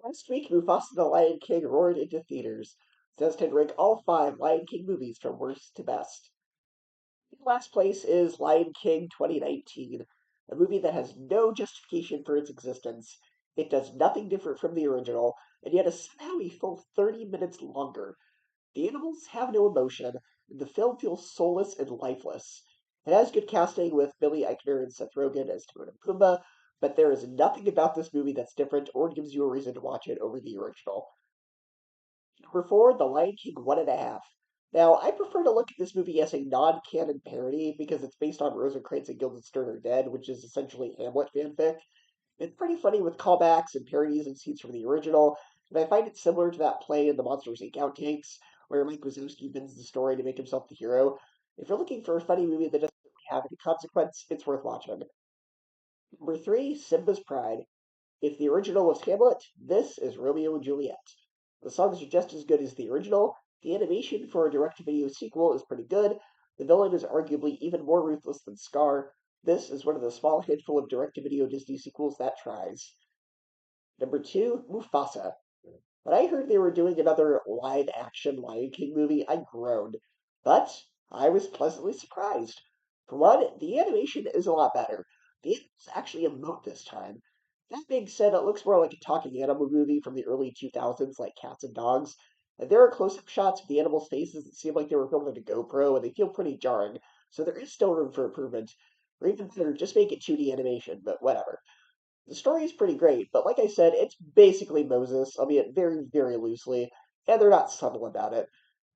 Last week, Mufasa The Lion King roared into theaters. Destined to rank all five Lion King movies from worst to best. In last place is Lion King 2019, a movie that has no justification for its existence. It does nothing different from the original, and yet is somehow a full 30 minutes longer. The animals have no emotion, and the film feels soulless and lifeless. It has good casting with Billy Eichner and Seth Rogen as Timon and Pumbaa, but there is nothing about this movie that's different or gives you a reason to watch it over the original. Number four, The Lion King 1.5. Now, I prefer to look at this movie as a non-canon parody because it's based on Rosencrantz and Guildenstern Are Dead, which is essentially Hamlet fanfic. It's pretty funny with callbacks and parodies and scenes from the original, and I find it similar to that play in the Monsters Inc. outtakes, where Mike Wazowski bends the story to make himself the hero. If you're looking for a funny movie that doesn't really have any consequence, it's worth watching. Number three, Simba's Pride. If the original was Hamlet, this is Romeo and Juliet. The songs are just as good as the original. The animation for a direct-to-video sequel is pretty good. The villain is arguably even more ruthless than Scar. This is one of the small handful of direct-to-video Disney sequels that tries. Number two, Mufasa. When I heard they were doing another live-action Lion King movie, I groaned. But I was pleasantly surprised. For one, the animation is a lot better. The animals actually emote this time. That being said, it looks more like a talking animal movie from the early 2000s, like Cats and Dogs. And there are close-up shots of the animals' faces that seem like they were filmed on a GoPro, and they feel pretty jarring. So there is still room for improvement. Or even better, just make it 2D animation, but whatever. The story is pretty great, but like I said, it's basically Moses, albeit very, very loosely, and they're not subtle about it.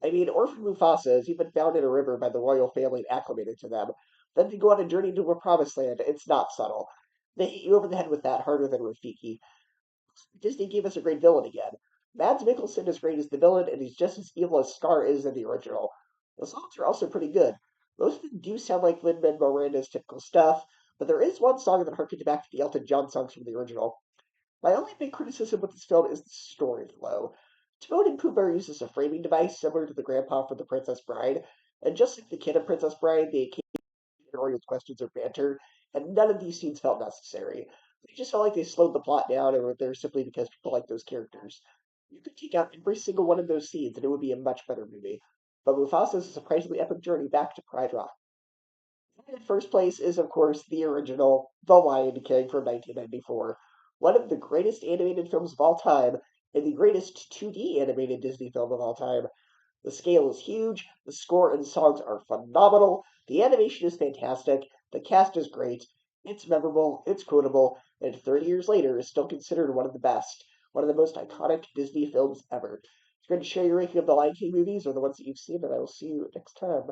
I mean, Orphan Mufasa is even found in a river by the royal family and acclimated to them. Then they go on a journey to a promised land. It's not subtle. They hit you over the head with that harder than Rafiki. Disney gave us a great villain again. Mads Mikkelsen is great as the villain, and he's just as evil as Scar is in the original. The songs are also pretty good. Most of them do sound like Lin-Manuel Miranda's typical stuff, but there is one song that harkens back to the Elton John songs from the original. My only big criticism with this film is the story flow. Timon and Pumbaa uses a framing device similar to the grandpa from The Princess Bride, and just like the kid in Princess Bride, they audience questions or banter, and none of these scenes felt necessary. They just felt like they slowed the plot down or were there simply because people like those characters. You could take out every single one of those scenes and it would be a much better movie. But Mufasa's surprisingly epic journey back to Pride Rock. In first place is, of course, the original The Lion King from 1994, one of the greatest animated films of all time, and the greatest 2D animated Disney film of all time. The scale is huge, the score and songs are phenomenal, the animation is fantastic, the cast is great, it's memorable, it's quotable, and 30 years later is still considered one of the best, one of the most iconic Disney films ever. If you're going to share your ranking of the Lion King movies or the ones that you've seen, and I will see you next time.